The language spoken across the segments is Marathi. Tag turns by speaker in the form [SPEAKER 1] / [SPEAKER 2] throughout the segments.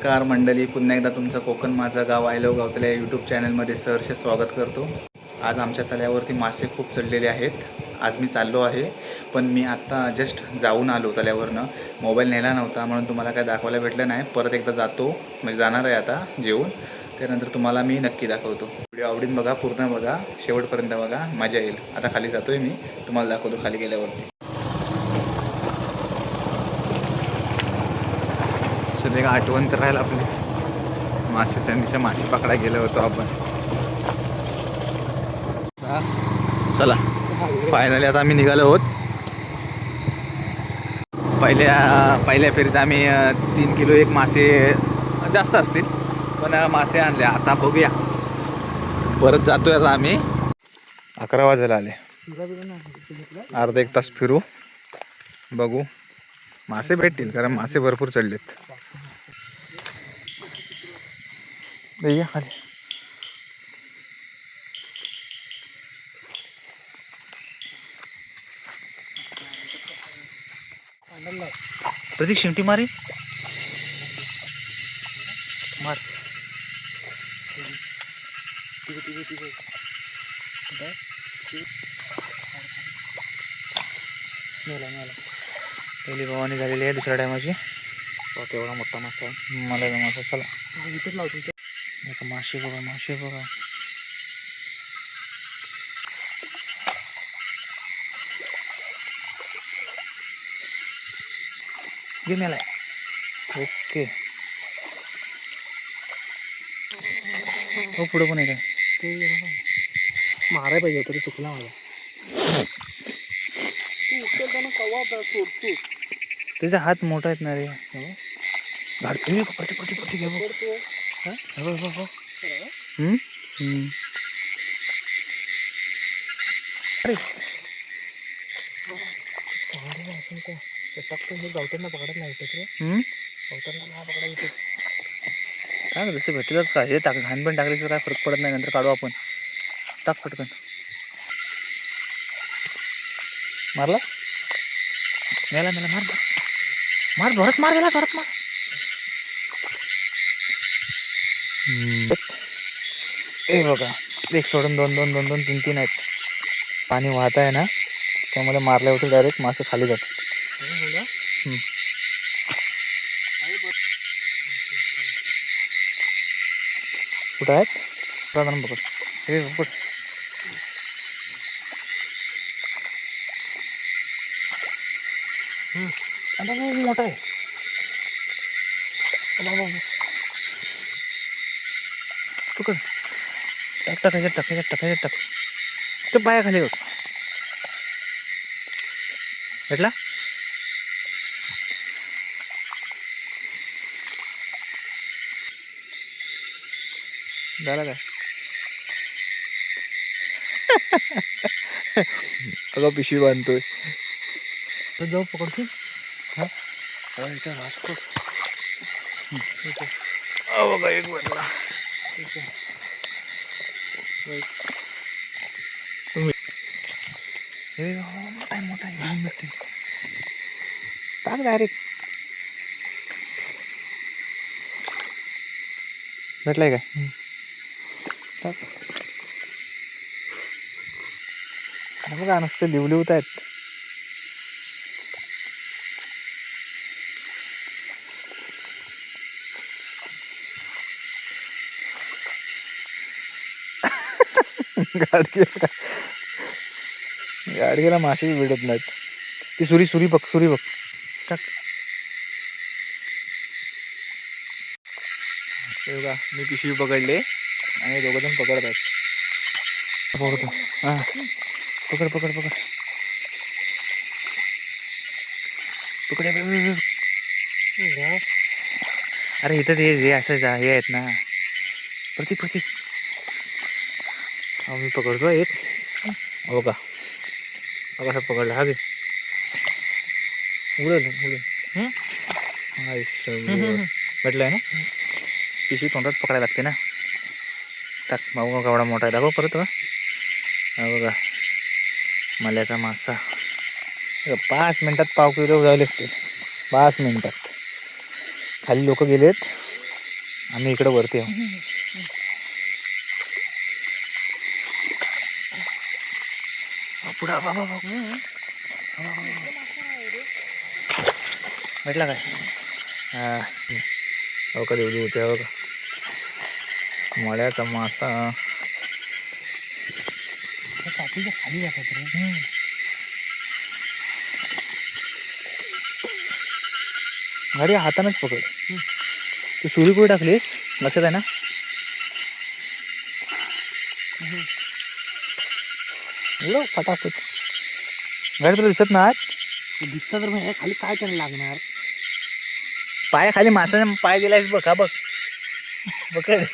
[SPEAKER 1] नमस्कार मंडळी, पुन्हा एकदा तुमचं कोकण माझं गाव आय लव्ह गावतल्या यूट्यूब चॅनलमध्ये सहर्ष स्वागत करतो. आज आमच्या तल्यावरती मासे खूप चढलेले आहेत. आज मी चाललो आहे, पण मी आत्ता जस्ट जाऊन आलो तल्यावरनं. मोबाईल नेला नव्हता म्हणून तुम्हाला काय दाखवायला भेटलं नाही. परत एकदा जातो, म्हणजे जाणार आहे आता जेवून. त्यानंतर तुम्हाला मी नक्की दाखवतो. व्हिडिओ आवडीन बघा, पूर्ण बघा, शेवटपर्यंत बघा, मजा येईल. आता खाली जातोय मी, तुम्हाला दाखवतो खाली गेल्यावरती. एक आठवण तर राहील आपली, मासेच्या मासे पकडा गेलो होतो आपण. चला फायनली आता आम्ही निघालो आहोत. पहिल्या फेरीत आम्ही 3 किलो एक मासे, जास्त असतील पण मासे आणले. आता बघूया, परत जातोय आता आम्ही. 11 वाजायला आले. अर्धा एक तास फिरू, बघू मासे भेटतील, कारण मासे भरपूर चढलेत. या खाली. प्रतीक शिमटी मारी मार. पहिली भवानी झालेली आहे दुसऱ्या टायमाची. एवढा मोठा मासा आहे, मला मासा. चला इथेच लावतो. मासे बघा, मासे बघा. घे मेला. ओके, हो पुढं पण आहे काय? माराय पाहिजे तरी चुकला मला. त्याचा हात मोठा आहेत ना रे. गाडते पडते पडते पडते घे बघ. अरे गावताना पकडत नाही गावताना पकडा येते काय. जसं भेटलं का हे टाक, घाण पण टाकल्याचं काय फरक पडत नाही. नंतर काढू आपण. टाक पटकन. मारला मेला मेला. मार मार, जोरात मार, त्याला जोरात मार. ए बघा, एक सोडून दोन दोन दोन दोन 3 आहेत. पाणी वाहत आहे ना, त्यामुळे मारल्यावरती डायरेक्ट मासे खाली जातात. कुठं आहेत दादा? बघ हे बघ. मोठा आहे. पकड. टाक ह्याच्यात टाक. ते पाया खाली होत भेटला. झाला काय? अगं पिशवी बांधतोय. जाऊ पकडतो. हा बघा एक भेटला. मोठा आहे. टाक डायरेक्ट. भेटलाय काय? टाक. बघा नुसतं लिवलिवत आहेत. गाडगेला मासेच भेटत नाहीत. ती सुरी बघ. टाक. बघा मी पिशवी पकडले आणि 2 जण पकडत आहेत. पकडतो. हा पकड. अरे इथं ते जे असं हे आहेत ना. प्रतीक मी पकडतो एक. हो का, कसं पकडला. हा घे. उडेल. भेटलाय ना. पिशवी तोंडात पकडायला लागते ना. टाक. भाऊ केवढा मोठा आहे दाखव परत. हा बघा मल्याचा मासा. 5 मिनिटात 1/4 किलो झाले असते. 5 मिनिटात. खाली लोक गेलेत. आम्ही इकडे वरती आहो. पुढं बाबा भेटला काय? हा हो का देऊ होते हो का मळ्याचा मासा खाली जातात रे. गाडी हातानच पकड. तू सुरी कुठे टाकलीस लक्षात आहे ना? फटाफट गाडी तुला दिसत ना? दिसत तर मग खाली काय त्यांना लागणार? पाय खाली मासा पाय दिलायस बघ. हा बघ पकड.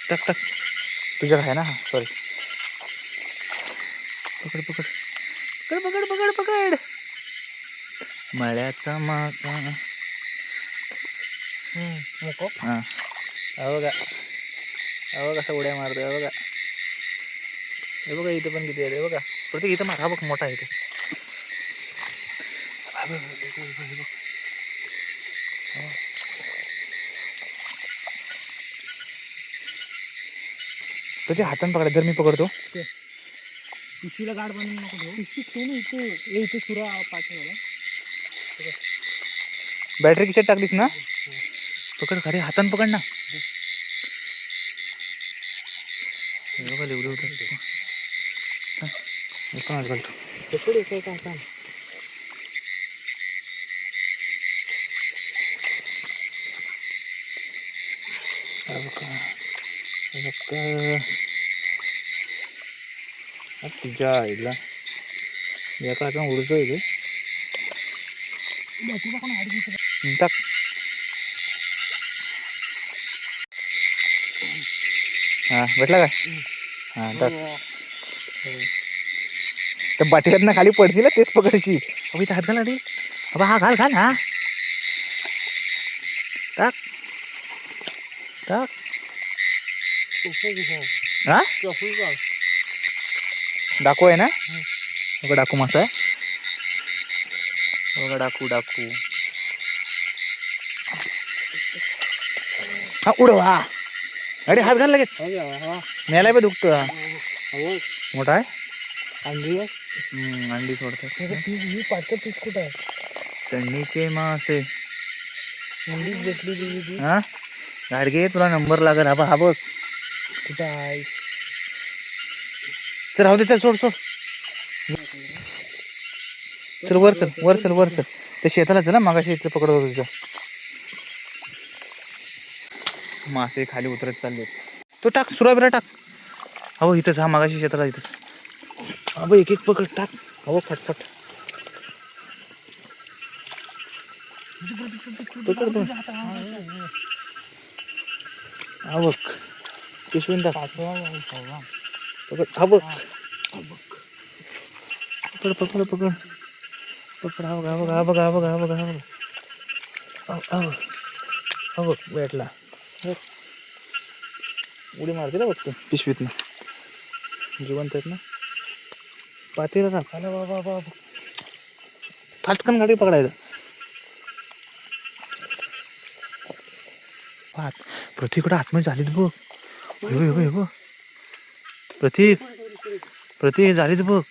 [SPEAKER 1] टक टक तुझ्या आहे ना? सॉरी. पकड पकड पकड पकड पकड पकड. मळ्याचा मासा. हा बघा कसं उड्या मारतोय बघा. हे बघा इथं पण किती आहे बघा. प्रत्येक इथं मारा बघ मोठा आहे इथे. प्रत्येक हाताने पकडा. जर मी पकडतो पिशवीला गाड बनवून नको ठेवू. पिशवी ठेवून इथे सुरा पाठवला. बॅटरी किशात टाकलीस ना? पकड खरे हाताने पकड ना. बघा लिवलं होतं. तुझ्या आईला एका हाताने उडतोय ते. टाक. हा भेटला काय? हा टाक. तर बाटीतनं खाली पडतील ना तेच पकडशी. अबे इथं हात घाल रे. अबा हा घाल घाल. हा टाक टाक. हा डाकू आहे ना? बघा डाकू मासा आहे. बघा डाकू डाकू. हा उडवा. अरे हात घाल लगेच. मेला बी दुखतो. मोठा आहे. अंडी सोडतात. पीस कुठं आहे? चढणीचे मासे. हा गाडगे तुला नंबर लागल. हा हा बघ कुठं आहे. चल राहू दे. चल सोड सोड. चल वर चल वर चल वर चल. ते शेताला चल. मागाशी इथं पकडत होतो तिथं. मासे खाली उतरत चालले. तो टाक सुरा बिरा टाक. हो इथंच. हा मागाशी शेताला इथंच. अबो एक एक पकड टाक. हो फटफट पकड बघ. हा बघ पिशवीन टाक. पकड. हा बघ पकड पकड पकड पकड. हा बघा बघा बघा बघा बघा बघा. हा बघ भेटला. उडी मारते ना बघ ते पिशवीतनं. जिवंत आहेत ना. पातेला टाक. बाबा फाटकन गाडी पकडायचं. प्रतीकडे आतमध्ये झालीत बघ. हे बघ प्रतीक झालीत बघ.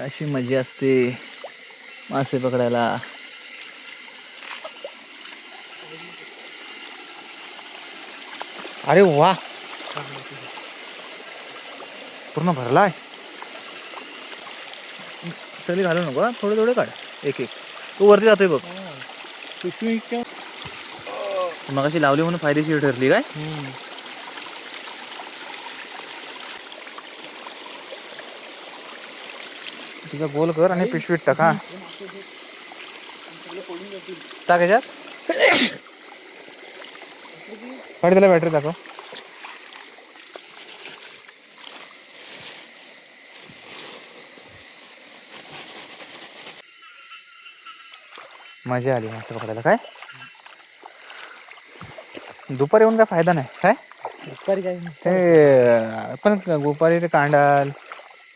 [SPEAKER 1] अशी मजा असते मासे पकडायला. अरे वा पूर्ण भरलाय. सगळी घालू नको. थोडे थोडे काढ. एक एक. तू वरती जातोय बघ. मगाशी लावली म्हणून फायदेशीर ठरली काय? तिचा गोल कर आणि पिशवीत टाक. हा टाक ह्याच्यात. काढ त्याला बॅटरी दाखव. मजा आली मासे पकडायला. काय दुपारी येऊन काय फायदा नाही काय.
[SPEAKER 2] दुपारी काय
[SPEAKER 1] ते पण दुपारी ते कांडाल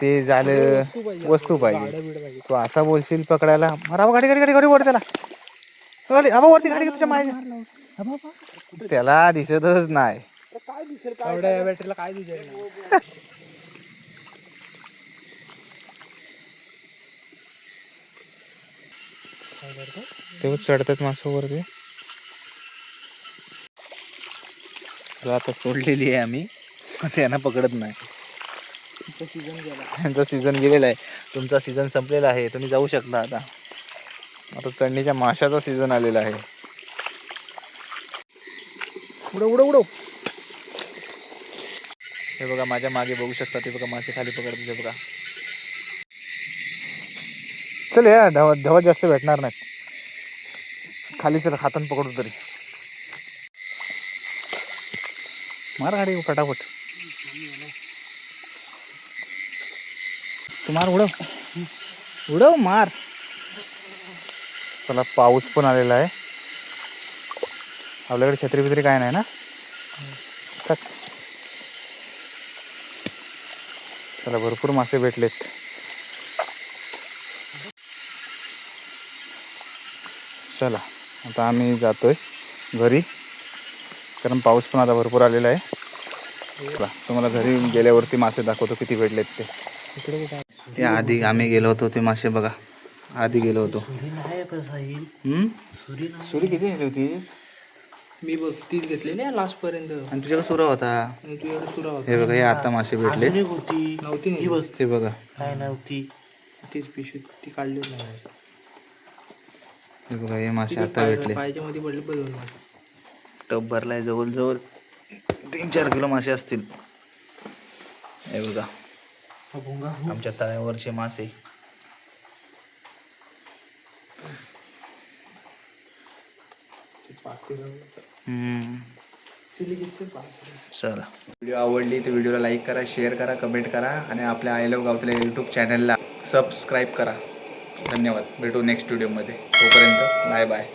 [SPEAKER 1] ते झालं वस्तू पाहिजे. तू असा बोलशील पकडायला. अरे गाडी गाडी गाडी गाडी वर त्याला गाडी अबा वरती गाडी घे तुझ्या माय. त्याला दिसतच नाही.
[SPEAKER 2] एवढ्या बॅटरीला काय दिसेल.
[SPEAKER 1] तेव्हा चढतात मासं वरती. आता सोडलेली आहे आम्ही. त्यांना पकडत नाही. त्यांचा सीझन गेलेला आहे. तुमचा सीझन संपलेला आहे. तुम्ही जाऊ शकता आता. आता चढणीच्या माशाचा सीझन आलेला आहे. उडव उडव उडव. हे बघा माझ्या मागे बघू शकता. ते बघा मासे खाली पकडतात. ते बघा. चल या धवा जास्त भेटणार नाहीत. खाली चल हातान पकडू तरी. मार गाडी फटाफट. तू मार उडव उडव मार. चला पाऊस पण आलेला आहे. आपल्याकडे छत्री बित्री काय नाही ना. चला भरपूर मासे भेटलेत. चला आता आम्ही जातोय घरी कारण पाऊस पण आता भरपूर आलेला आहे. तुम्हाला घरी गेल्यावरती मासे दाखवतो किती भेटलेत ते. ते आधी आम्ही गेलो होतो ते मासे बघा. आधी गेलो होतो. सुरी किती नेली होती.
[SPEAKER 2] मी बघ 30 घेतलेली आहे लास्ट पर्यंत.
[SPEAKER 1] आणि तुझ्याकडे सुरा होता. हे बघा हे आता मासे भेटले.
[SPEAKER 2] नव्हती
[SPEAKER 1] हे बघा
[SPEAKER 2] काय नव्हती. तीच पिशवी ती काढली नाही.
[SPEAKER 1] हे बघा हे मासे आता भेटले.
[SPEAKER 2] पायाच्या मध्ये पडले बरोबर.
[SPEAKER 1] टब भरलाय जवळजवळ 3-4 किलो मासे असतील. हे बघा आमच्या तळ्यावरचे मासे. चला व्हिडिओ आवडली तर व्हिडिओला लाईक करा, शेअर करा, कमेंट करा आणि आपल्या आय लव्ह गावतल्या यूट्यूब चॅनलला सबस्क्राईब करा. धन्यवाद. भेटू नेक्स्ट व्हिडिओमध्ये. तोपर्यंत बाय बाय.